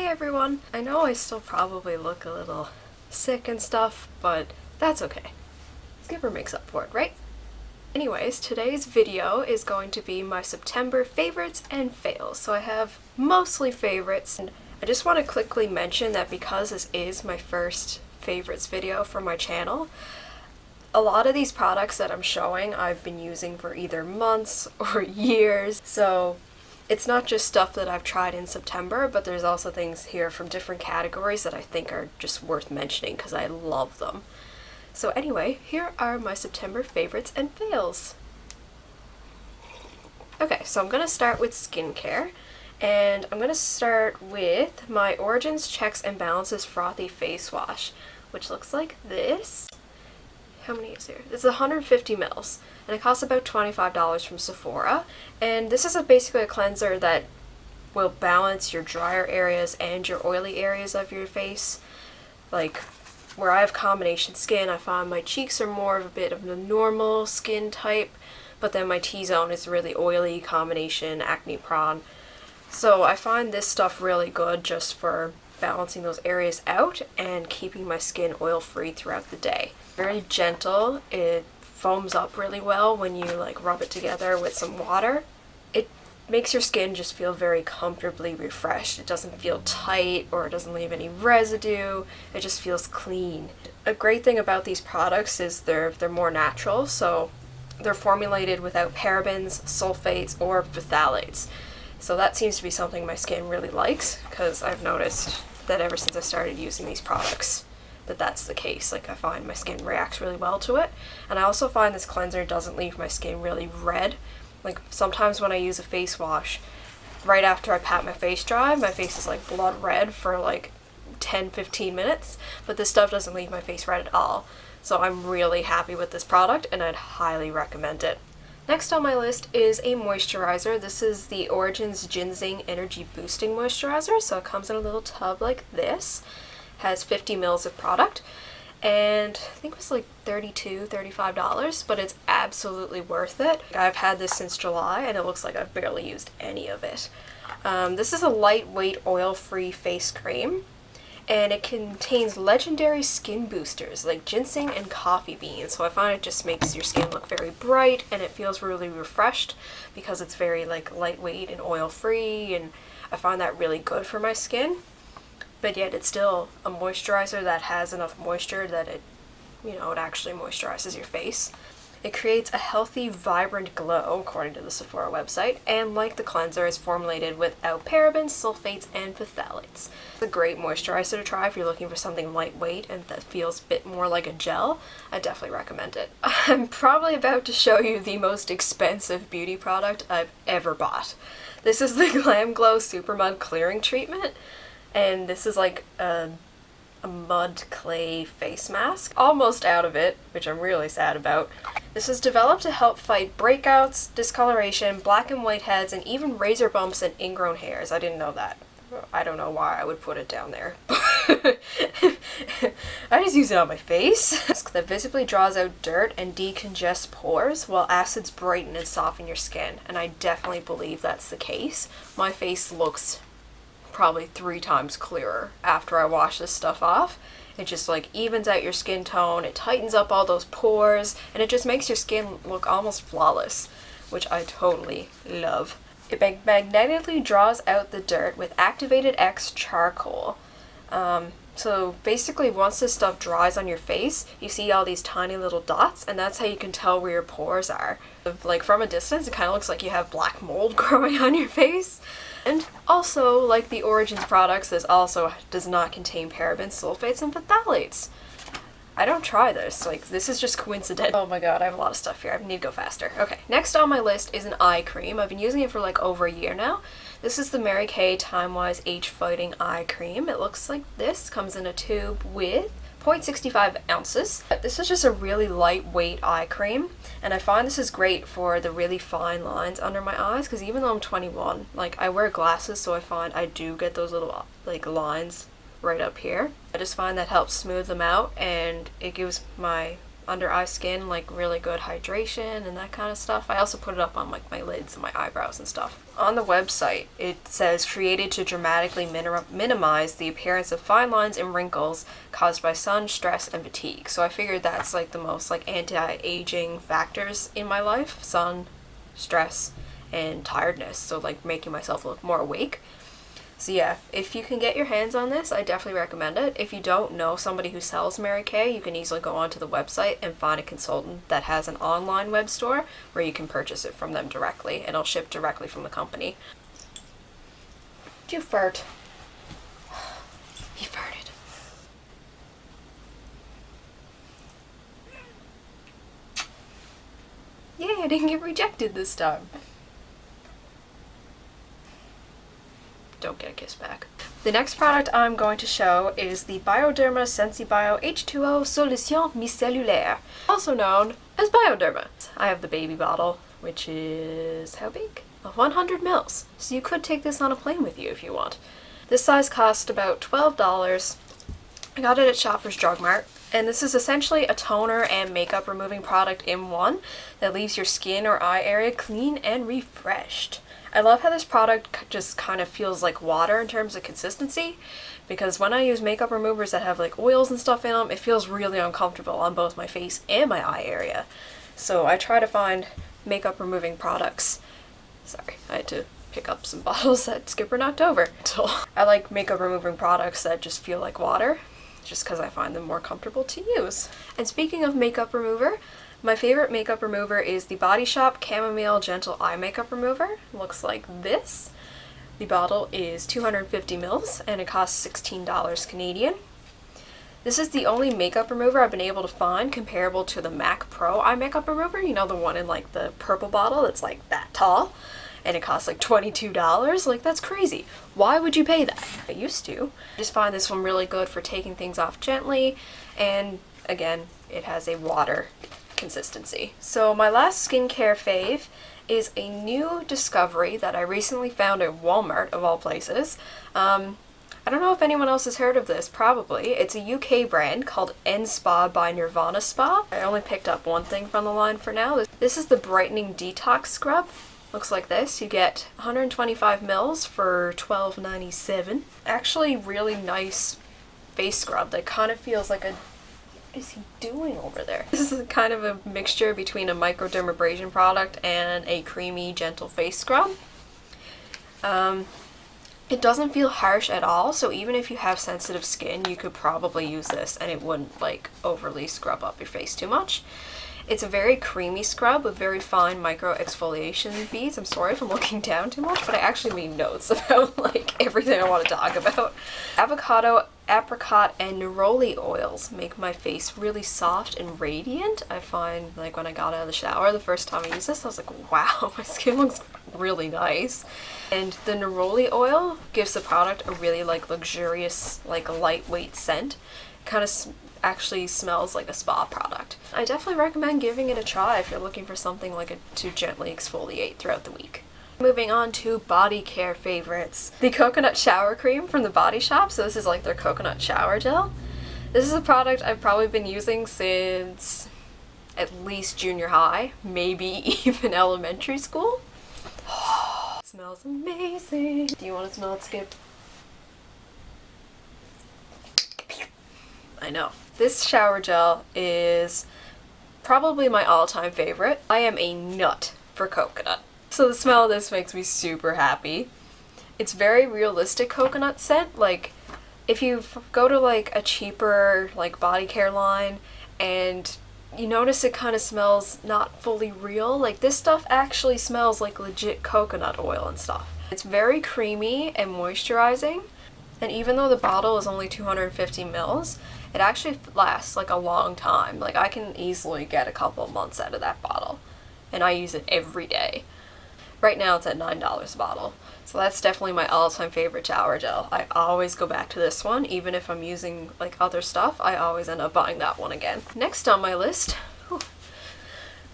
Hey everyone! I know I still probably look a little sick and stuff, but that's okay. Skipper makes up for it, right? Anyways, today's video is going to be my September favorites and fails. So I have mostly favorites, and I just want to quickly mention that because this is my first favorites video for my channel, a lot of these products that I'm showing I've been using for either months or years, so it's not just stuff that I've tried in September, but there's also things here from different categories that I think are just worth mentioning because I love them. So anyway, here are my September favorites and fails. Okay, so I'm going to start with skincare, and I'm going to start with my Origins Checks and Balances Frothy Face Wash, which looks like this. How many is here? It's 150 mils, and it costs about $25 from Sephora. And this is basically a cleanser that will balance your drier areas and your oily areas of your face. Like, where I have combination skin, I find my cheeks are more of a bit of the normal skin type, but then my T-zone is really oily, combination, acne prone. So I find this stuff really good just for balancing those areas out and keeping my skin oil-free throughout the day. Very gentle, it foams up really well when you like rub it together with some water. It makes your skin just feel very comfortably refreshed. It doesn't feel tight or it doesn't leave any residue. It just feels clean. A great thing about these products is they're more natural, so they're formulated without parabens, sulfates, or phthalates. So that seems to be something my skin really likes, because I've noticed that ever since I started using these products that's the case. Like, I find my skin reacts really well to it, and I also find this cleanser doesn't leave my skin really red. Like, sometimes when I use a face wash, right after I pat my face dry, my face is like blood red for like 10-15 minutes, but this stuff doesn't leave my face red at all. So I'm really happy with this product, and I'd highly recommend it. Next on my list is a moisturizer. This is the Origins Ginseng Energy Boosting Moisturizer. So it comes in a little tub like this. Has 50 mils of product, and I think it was like $35, but it's absolutely worth it. I've had this since July, and it looks like I've barely used any of it. This is a lightweight oil-free face cream, and it contains legendary skin boosters like ginseng and coffee beans. So I find it just makes your skin look very bright, and it feels really refreshed because it's very like lightweight and oil-free, and I find that really good for my skin. But yet it's still a moisturizer that has enough moisture that it actually moisturizes your face. It creates a healthy, vibrant glow, according to the Sephora website, and like the cleanser, is formulated without parabens, sulfates, and phthalates. It's a great moisturizer to try if you're looking for something lightweight and that feels a bit more like a gel. I definitely recommend it. I'm probably about to show you the most expensive beauty product I've ever bought. This is the Glam Glow Super Mud Clearing Treatment, and this is like a mud clay face mask. Almost out of it, which I'm really sad about. This is developed to help fight breakouts, discoloration, black and white heads, and even razor bumps and ingrown hairs. I didn't know that. I don't know why I would put it down there. I just use it on my face. That visibly draws out dirt and decongests pores, while acids brighten and soften your skin. And I definitely believe that's the case. My face looks probably 3 times clearer after I wash this stuff off. It just like evens out your skin tone, it tightens up all those pores, and it just makes your skin look almost flawless, which I totally love. It magnetically draws out the dirt with activated X charcoal. So basically once this stuff dries on your face, you see all these tiny little dots, and that's how you can tell where your pores are. Like, from a distance, it kind of looks like you have black mold growing on your face. And also, like the Origins products, this also does not contain parabens, sulfates, and phthalates. I don't try this, like, this is just coincidental. Oh my god, I have a lot of stuff here, I need to go faster. Okay, next on my list is an eye cream. I've been using it for like over a year now. This is the Mary Kay Time Wise Age Fighting Eye Cream. It looks like this, comes in a tube with 0.65 ounces. This is just a really lightweight eye cream, and I find this is great for the really fine lines under my eyes, because even though I'm 21, like, I wear glasses, so I find I do get those little like lines right up here. I just find that helps smooth them out, and it gives my under eye skin, like really good hydration and that kind of stuff. I also put it up on like my lids and my eyebrows and stuff. On the website, it says created to dramatically minimize the appearance of fine lines and wrinkles caused by sun, stress, and fatigue. So I figured that's like the most like anti-aging factors in my life: sun, stress, and tiredness. So like making myself look more awake. So yeah, if you can get your hands on this, I definitely recommend it. If you don't know somebody who sells Mary Kay, you can easily go onto the website and find a consultant that has an online web store where you can purchase it from them directly, and it'll ship directly from the company. Did you fart? He farted. Yay, I didn't get rejected this time. Don't get a kiss back. The next product I'm going to show is the Bioderma Sensibio H2O Solution Micellulaire, also known as Bioderma. I have the baby bottle, which is how big? 100 mils. So you could take this on a plane with you if you want. This size cost about $12. I got it at Shoppers Drug Mart. And this is essentially a toner and makeup removing product in one that leaves your skin or eye area clean and refreshed. I love how this product just kind of feels like water in terms of consistency, because when I use makeup removers that have like oils and stuff in them, it feels really uncomfortable on both my face and my eye area. So I try to find makeup removing products. Sorry, I had to pick up some bottles that Skipper knocked over. So I like makeup removing products that just feel like water, just because I find them more comfortable to use. And speaking of makeup remover, my favorite makeup remover is the Body Shop Chamomile Gentle Eye Makeup Remover. Looks like this. The bottle is 250 mils and it costs $16 Canadian. This is the only makeup remover I've been able to find comparable to the MAC Pro Eye Makeup Remover. You know, the one in like the purple bottle that's like that tall, and it costs like $22. Like, that's crazy. Why would you pay that? I used to. I just find this one really good for taking things off gently, and again, it has a water consistency. So my last skincare fave is a new discovery that I recently found at Walmart, of all places. I don't know if anyone else has heard of this, probably. It's a UK brand called N-Spa by Nirvana Spa. I only picked up one thing from the line for now. This is the Brightening Detox Scrub. Looks like this. You get 125 mils for $12.97. Actually really nice face scrub that kind of feels like a... What is he doing over there? This is kind of a mixture between a microdermabrasion product and a creamy, gentle face scrub. It doesn't feel harsh at all, so even if you have sensitive skin, you could probably use this and it wouldn't like overly scrub up your face too much. It's a very creamy scrub with very fine micro exfoliation beads. I'm sorry if I'm looking down too much, but I actually made notes about like everything I want to talk about. Avocado, apricot, and neroli oils make my face really soft and radiant. I find like when I got out of the shower the first time I used this, I was like, wow, my skin looks really nice. And the neroli oil gives the product a really like luxurious, like lightweight scent. Kind of actually smells like a spa product. I definitely recommend giving it a try if you're looking for something like to gently exfoliate throughout the week. Moving on to body care favorites. The coconut shower cream from the Body Shop. So this is like their coconut shower gel. This is a product I've probably been using since at least junior high, maybe even elementary school. It smells amazing. Do you want to smell it, Skip? I know. This shower gel is probably my all-time favorite. I am a nut for coconut. So the smell of this makes me super happy. It's very realistic coconut scent. Like, if you go to like a cheaper like body care line and you notice it kind of smells not fully real, like this stuff actually smells like legit coconut oil and stuff. It's very creamy and moisturizing. And even though the bottle is only 250 mils, it actually lasts like a long time. Like I can easily get a couple of months out of that bottle. And I use it every day. Right now it's at $9 a bottle. So that's definitely my all-time favorite shower gel. I always go back to this one. Even if I'm using like other stuff, I always end up buying that one again. Next on my list, whew,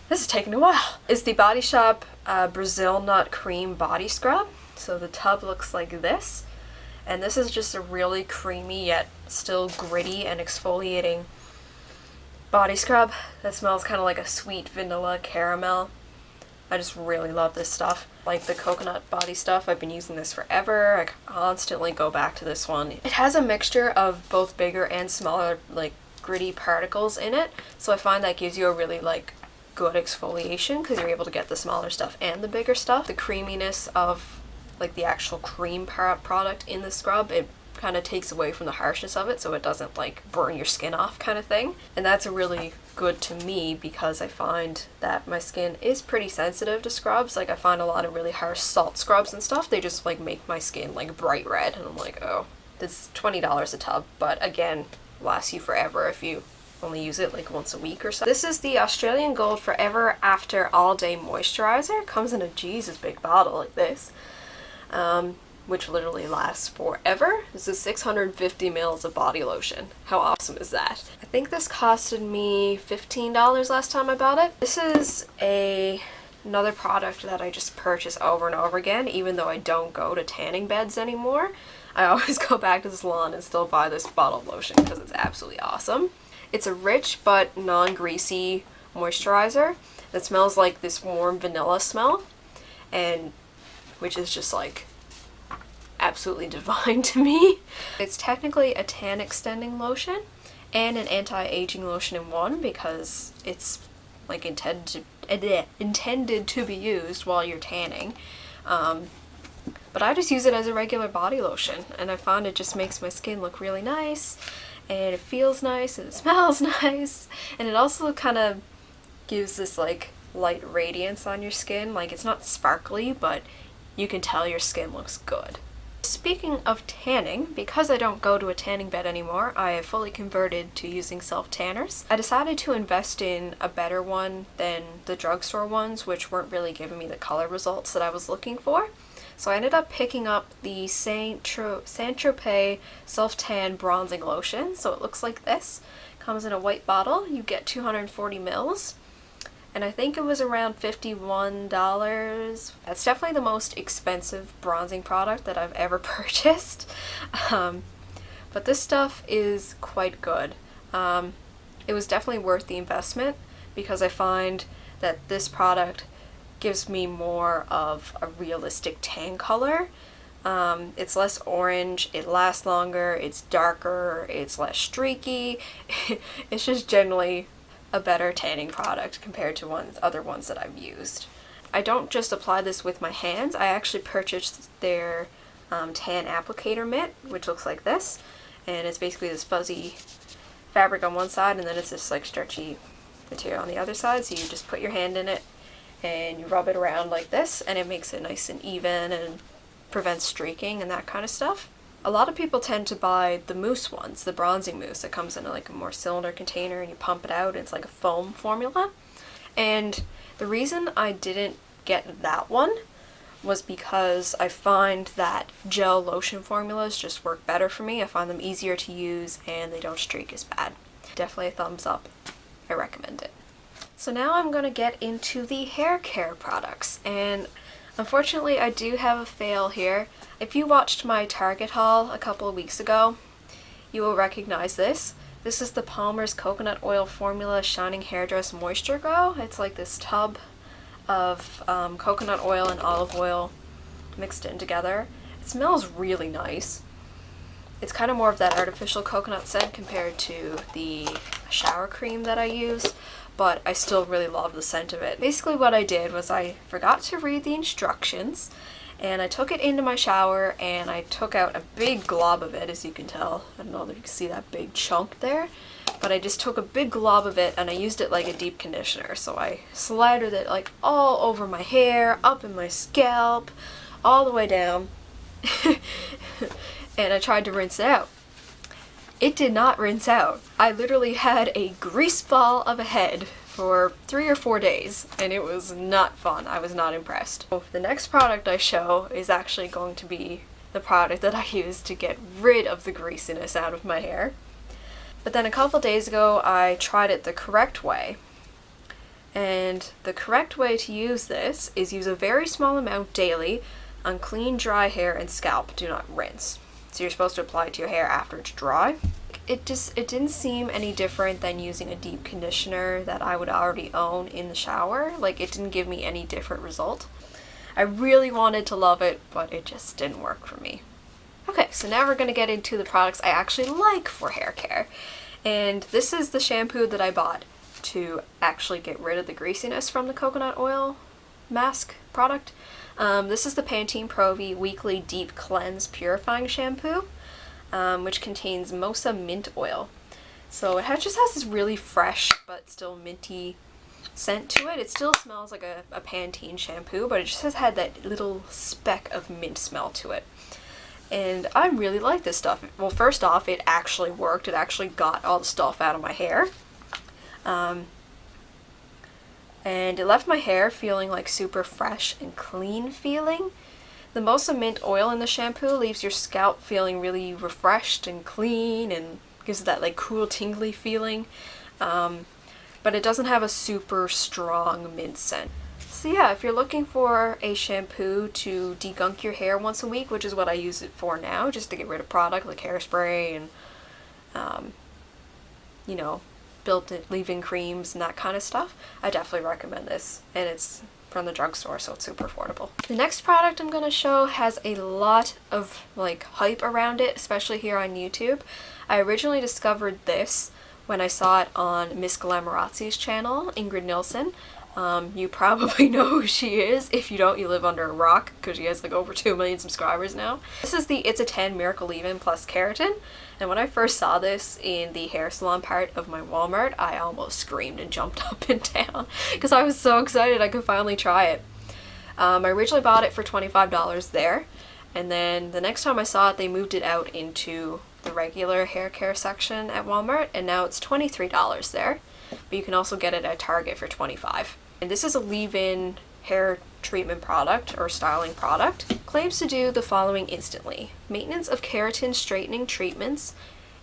this is taking a while, is the Body Shop Brazil Nut Cream Body Scrub. So the tub looks like this. And this is just a really creamy yet still gritty and exfoliating body scrub that smells kind of like a sweet vanilla caramel. I just really love this stuff. Like the coconut body stuff, I've been using this forever. I constantly go back to this one. It has a mixture of both bigger and smaller like gritty particles in it, so I find that gives you a really like good exfoliation because you're able to get the smaller stuff and the bigger stuff. The creaminess of like the actual cream product in the scrub, it kind of takes away from the harshness of it, so it doesn't like burn your skin off kind of thing. And that's a really good to me because I find that my skin is pretty sensitive to scrubs. Like I find a lot of really harsh salt scrubs and stuff, they just like make my skin like bright red, and I'm like, oh, this is $20 a tub, but again, lasts you forever if you only use it like once a week or so. This is the Australian Gold Forever After All Day Moisturizer. Comes in a Jesus big bottle like this, which literally lasts forever. This is 650 mils of body lotion. How awesome is that? I think this costed me $15 last time I bought it. This is another product that I just purchase over and over again, even though I don't go to tanning beds anymore. I always go back to the salon and still buy this bottle of lotion because it's absolutely awesome. It's a rich but non-greasy moisturizer that smells like this warm vanilla smell, and which is just like absolutely divine to me. It's technically a tan extending lotion and an anti-aging lotion in one because it's like intended to be used while you're tanning. But I just use it as a regular body lotion, and I found it just makes my skin look really nice, and it feels nice, and it smells nice, and it also kind of gives this like light radiance on your skin. Like it's not sparkly, but you can tell your skin looks good. Speaking of tanning, because I don't go to a tanning bed anymore, I have fully converted to using self-tanners. I decided to invest in a better one than the drugstore ones, which weren't really giving me the color results that I was looking for. So I ended up picking up the Saint-Tropez Self-Tan Bronzing Lotion. So it looks like this. Comes in a white bottle. You get 240 mils. And I think it was around $51. That's definitely the most expensive bronzing product that I've ever purchased. But this stuff is quite good. It was definitely worth the investment because I find that this product gives me more of a realistic tan color. It's less orange, it lasts longer, it's darker, it's less streaky. It's just generally a better tanning product compared to other ones that I've used. I don't just apply this with my hands, I actually purchased their tan applicator mitt, which looks like this, and it's basically this fuzzy fabric on one side and then it's this like stretchy material on the other side, so you just put your hand in it and you rub it around like this, and it makes it nice and even and prevents streaking and that kind of stuff. A lot of people tend to buy the mousse ones, the bronzing mousse that comes in like a more cylinder container and you pump it out, it's like a foam formula. And the reason I didn't get that one was because I find that gel lotion formulas just work better for me. I find them easier to use and they don't streak as bad. Definitely a thumbs up. I recommend it. So now I'm going to get into the hair care products, and unfortunately I do have a fail here. If you watched my Target haul a couple of weeks ago, you will recognize this. This is the Palmer's Coconut Oil Formula Shining Hairdress Moisture Glow. It's like this tub of coconut oil and olive oil mixed in together. It smells really nice. It's kind of more of that artificial coconut scent compared to the shower cream that I use, but I still really love the scent of it. Basically what I did was I forgot to read the instructions, and I took it into my shower and I took out a big glob of it, as you can tell. I don't know if you can see that big chunk there, but I just took a big glob of it and I used it like a deep conditioner. So I slathered it like all over my hair, up in my scalp, all the way down, and I tried to rinse it out. It did not rinse out. I literally had a grease ball of a head for 3 or 4 days, and it was not fun. I was not impressed. So the next product I show is actually going to be the product that I use to get rid of the greasiness out of my hair. But then a couple days ago I tried it the correct way. And the correct way to use this is use a very small amount daily on clean, dry hair and scalp. Do not rinse. So you're supposed to apply it to your hair after it's dry. it didn't seem any different than using a deep conditioner that I would already own in the shower. Like, it didn't give me any different result. I really wanted to love it, but it just didn't work for me. Okay, so now we're gonna get into the products I actually like for hair care. And this is the shampoo that I bought to actually get rid of the greasiness from the coconut oil mask product. This is the Pantene Pro-V Weekly Deep Cleanse Purifying Shampoo, which contains Mocha mint oil. So it just has this really fresh but still minty scent to it. It still smells like a Pantene shampoo, but it just has had that little speck of mint smell to it. And I really like this stuff. Well, first off, it actually worked. It actually got all the stuff out of my hair. And it left my hair feeling like super fresh and clean feeling. The Mocha mint oil in the shampoo leaves your scalp feeling really refreshed and clean and gives it that like cool tingly feeling. But it doesn't have a super strong mint scent. So yeah, if you're looking for a shampoo to degunk your hair once a week, which is what I use it for now, just to get rid of product like hairspray and, you know, built-in leave-in creams and that kind of stuff, I definitely recommend this. And it's from the drugstore, so it's super affordable. The next product I'm going to show has a lot of like hype around it, especially here on YouTube. I originally discovered this when I saw it on Miss Glamorazzi's channel, Ingrid Nilsson. You probably know who she is. If you don't, you live under a rock, because she has like over 2 million subscribers now. This is the It's a 10 Miracle Leave-In Plus Keratin. And when I first saw this in the hair salon part of my Walmart, I almost screamed and jumped up and down because I was so excited I could finally try it. I originally bought it for $25 there, and then the next time I saw it, they moved it out into the regular hair care section at Walmart, and now it's $23 there. But you can also get it at Target for $25. And this is a leave-in hair treatment product or styling product. Claims to do the following instantly: maintenance of keratin straightening treatments,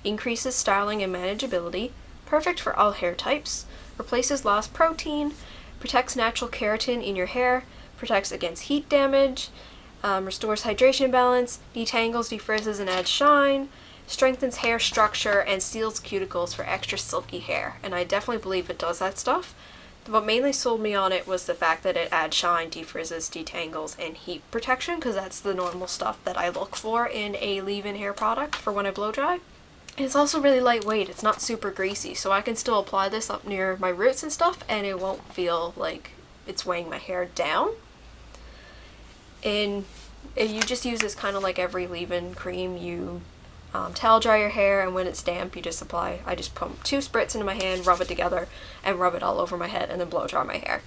increases styling and manageability, perfect for all hair types, replaces lost protein, protects natural keratin in your hair, protects against heat damage, restores hydration balance, detangles, defrizzes, and adds shine, strengthens hair structure, and seals cuticles for extra silky hair. And I definitely believe it does that stuff. What mainly sold me on it was the fact that it adds shine, defrizzes, detangles, and heat protection, because that's the normal stuff that I look for in a leave-in hair product for when I blow dry. And it's also really lightweight. It's not super greasy, so I can still apply this up near my roots and stuff, and it won't feel like it's weighing my hair down. And you just use this kind of like every leave-in cream. You towel dry your hair, and when it's damp, you just apply. I just put 2 spritz into my hand, rub it together, and rub it all over my head, and then blow dry my hair.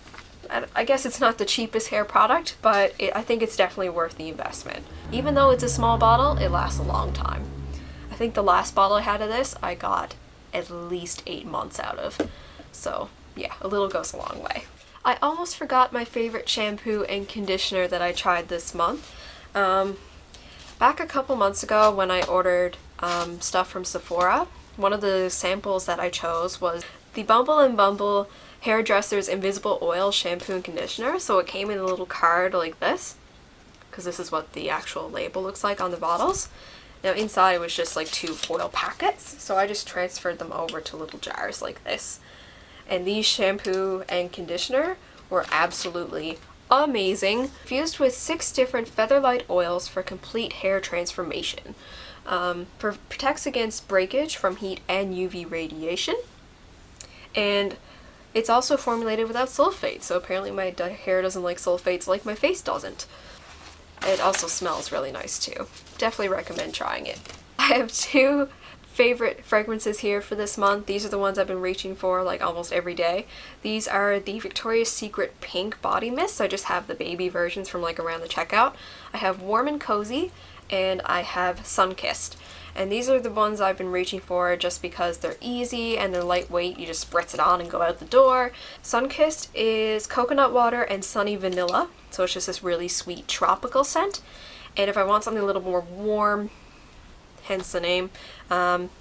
I guess it's not the cheapest hair product, but I think it's definitely worth the investment. Even though it's a small bottle, it lasts a long time. I think the last bottle I had of this, I got at least 8 months out of. So yeah, a little goes a long way. I almost forgot my favorite shampoo and conditioner that I tried this month. Back a couple months ago when I ordered stuff from Sephora, one of the samples that I chose was the Bumble & Bumble Hairdresser's Invisible Oil Shampoo and Conditioner. So it came in a little card like this, because this is what the actual label looks like on the bottles. Now inside was just like 2 foil packets, so I just transferred them over to little jars like this. And these shampoo and conditioner were absolutely amazing. Fused with 6 different featherlight oils for complete hair transformation. Protects against breakage from heat and UV radiation. And it's also formulated without sulfates, so apparently my hair doesn't like sulfates like my face doesn't. It also smells really nice too. Definitely recommend trying it. I have 2 favorite fragrances here for this month. These are the ones I've been reaching for like almost every day. These are the Victoria's Secret Pink Body Mist. I just have the baby versions from like around the checkout. I have Warm and Cozy, and I have Sun-Kissed. And these are the ones I've been reaching for just because they're easy and they're lightweight. You just spritz it on and go out the door. Sun-Kissed is coconut water and sunny vanilla, so it's just this really sweet tropical scent. And if I want something a little more warm, hence the name,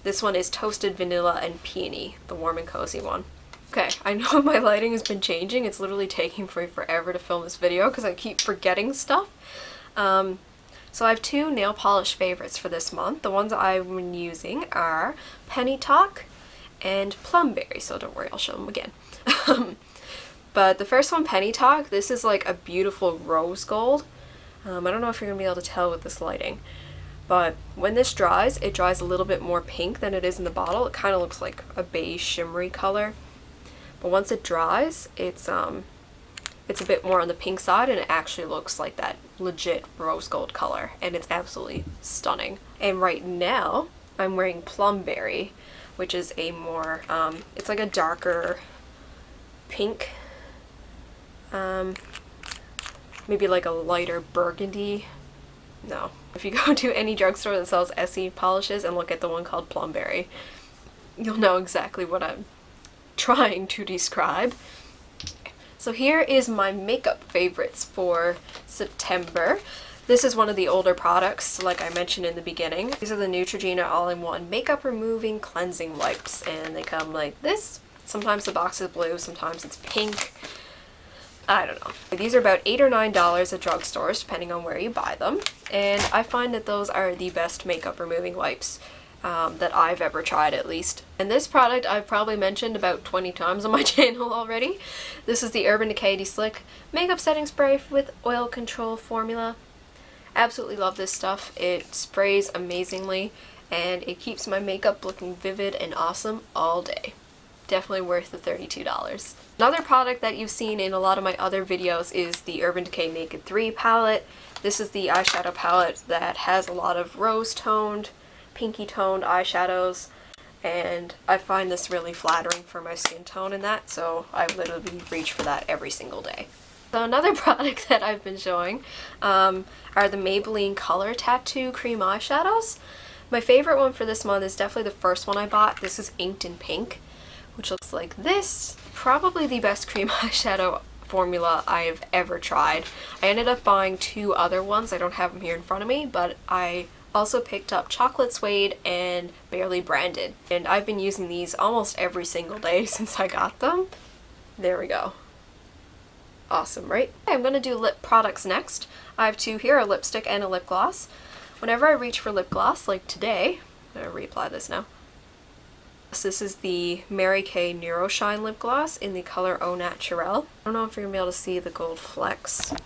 this one is toasted vanilla and peony, the Warm and Cozy one. Okay, I know my lighting has been changing. It's literally taking me forever to film this video because I keep forgetting stuff. So I have two nail polish favorites for this month. The ones I've been using are Penny Talk and Plumberry, so don't worry, I'll show them again. But the first one, Penny Talk, this is like a beautiful rose gold. I don't know if you're going to be able to tell with this lighting, but when this dries, it dries a little bit more pink than it is in the bottle. It kind of looks like a beige shimmery color. But once it dries, it's a bit more on the pink side, and it actually looks like that legit rose gold color, and it's absolutely stunning. And right now, I'm wearing Plumberry, which is a more, it's like a darker pink, maybe like a lighter burgundy. No. If you go to any drugstore that sells Essie polishes and look at the one called Plumberry, you'll know exactly what I'm trying to describe. So here is my makeup favorites for September. This is one of the older products, like I mentioned in the beginning. These are the Neutrogena All-in-One Makeup Removing Cleansing Wipes, and they come like this. Sometimes the box is blue, sometimes it's pink. I don't know. These are about $8 or $9 at drugstores, depending on where you buy them. And I find that those are the best makeup removing wipes that I've ever tried, at least. And this product I've probably mentioned about 20 times on my channel already. This is the Urban Decay De-Slick Makeup Setting Spray with Oil Control Formula. Absolutely love this stuff. It sprays amazingly, and it keeps my makeup looking vivid and awesome all day. Definitely worth the $32. Another product that you've seen in a lot of my other videos is the Urban Decay Naked 3 palette. This is the eyeshadow palette that has a lot of rose-toned, pinky-toned eyeshadows, and I find this really flattering for my skin tone and that, so I literally reach for that every single day. So another product that I've been showing are the Maybelline Color Tattoo Cream Eyeshadows. My favorite one for this month is definitely the first one I bought. This is Inked in Pink, which looks like this. Probably the best cream eyeshadow formula I've ever tried. I ended up buying two other ones. I don't have them here in front of me, but I also picked up Chocolate Suede and Barely Branded. And I've been using these almost every single day since I got them. There we go. Awesome, right? Okay, I'm going to do lip products next. I have two here, a lipstick and a lip gloss. Whenever I reach for lip gloss, like today, I'm going to reapply this now. So this is the Mary Kay Neuro Shine Lip Gloss in the color Au Naturel. I don't know if you're going to be able to see the gold flecks. I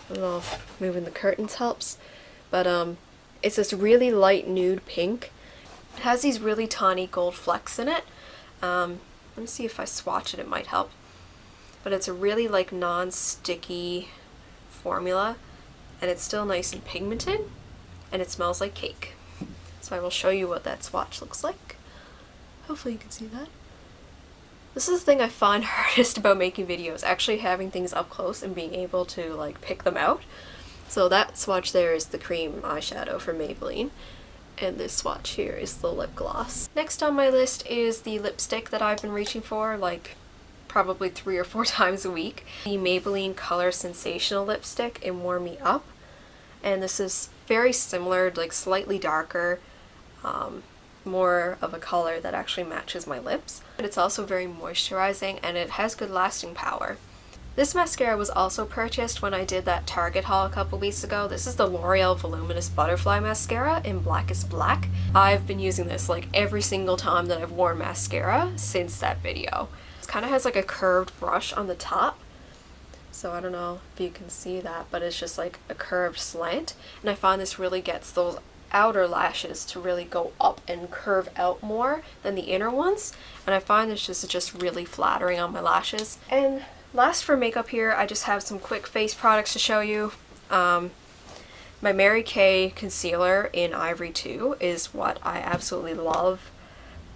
don't know if moving the curtains helps. But it's this really light nude pink. It has these really tiny gold flecks in it. Let me see if I swatch it, it might help. But it's a really like non-sticky formula, and it's still nice and pigmented, and it smells like cake. So I will show you what that swatch looks like. Hopefully you can see that. This is the thing I find hardest about making videos, actually having things up close and being able to like pick them out. So that swatch there is the cream eyeshadow from Maybelline, and this swatch here is the lip gloss. Next on my list is the lipstick that I've been reaching for like probably 3 or 4 times a week. The Maybelline Color Sensational lipstick in Warm Me Up. And this is very similar, like slightly darker, more of a color that actually matches my lips. But it's also very moisturizing, and it has good lasting power. This mascara was also purchased when I did that Target haul a couple weeks ago. This is the L'Oreal Voluminous Butterfly Mascara in Blackest Black. I've been using this like every single time that I've worn mascara since that video. It kind of has like a curved brush on the top. So I don't know if you can see that, but it's just like a curved slant. And I find this really gets those outer lashes to really go up and curve out more than the inner ones. And I find this just really flattering on my lashes. And last for makeup here, I just have some quick face products to show you. My Mary Kay concealer in Ivory 2 is what I absolutely love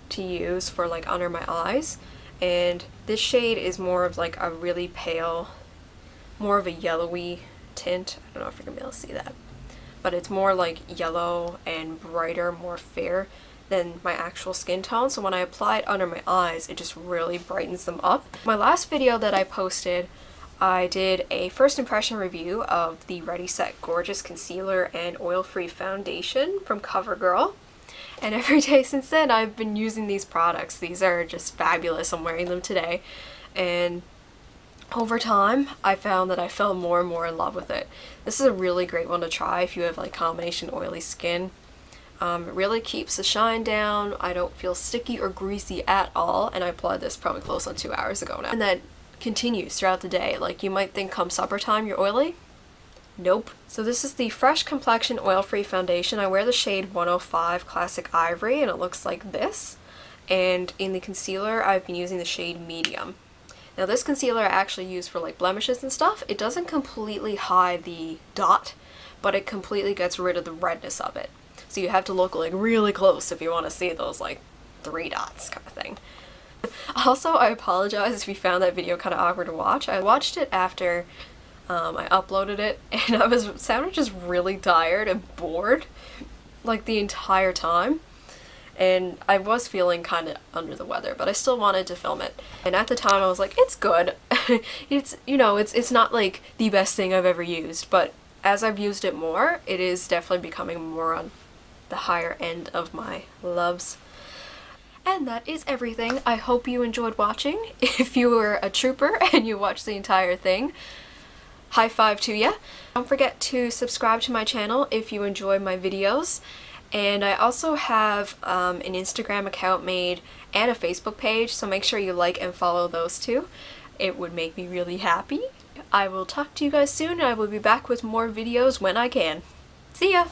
to use for like under my eyes. And this shade is more of like a really pale, more of a yellowy tint. I don't know if you're gonna be able to see that, but it's more like yellow and brighter, more fair than my actual skin tone. So when I apply it under my eyes, it just really brightens them up. My last video that I posted, I did a first impression review of the Ready Set Gorgeous Concealer and Oil-Free Foundation from CoverGirl. And every day since then, I've been using these products. These are just fabulous. I'm wearing them today. And over time, I found that I fell more and more in love with it. This is a really great one to try if you have like combination oily skin. It really keeps the shine down. I don't feel sticky or greasy at all, and I applied this probably close on 2 hours ago now. And that continues throughout the day. Like, you might think come supper time you're oily. Nope. So this is the Fresh Complexion Oil-Free Foundation. I wear the shade 105 Classic Ivory, and it looks like this. And in the concealer, I've been using the shade Medium. Now this concealer I actually use for like blemishes and stuff. It doesn't completely hide the dot, but it completely gets rid of the redness of it. So you have to look like really close if you want to see those like 3 dots kind of thing. Also, I apologize if you found that video kind of awkward to watch. I watched it after I uploaded it, and I was sounded just really tired and bored like the entire time. And I was feeling kind of under the weather, but I still wanted to film it. And at the time I was like, it's good. It's, you know, it's not like the best thing I've ever used, but as I've used it more, it is definitely becoming more on the higher end of my loves. And that is everything. I hope you enjoyed watching. If you were a trooper and you watched the entire thing, high five to ya. Don't forget to subscribe to my channel if you enjoy my videos. And I also have an Instagram account made and a Facebook page, so make sure you like and follow those too. It would make me really happy. I will talk to you guys soon, and I will be back with more videos when I can. See ya!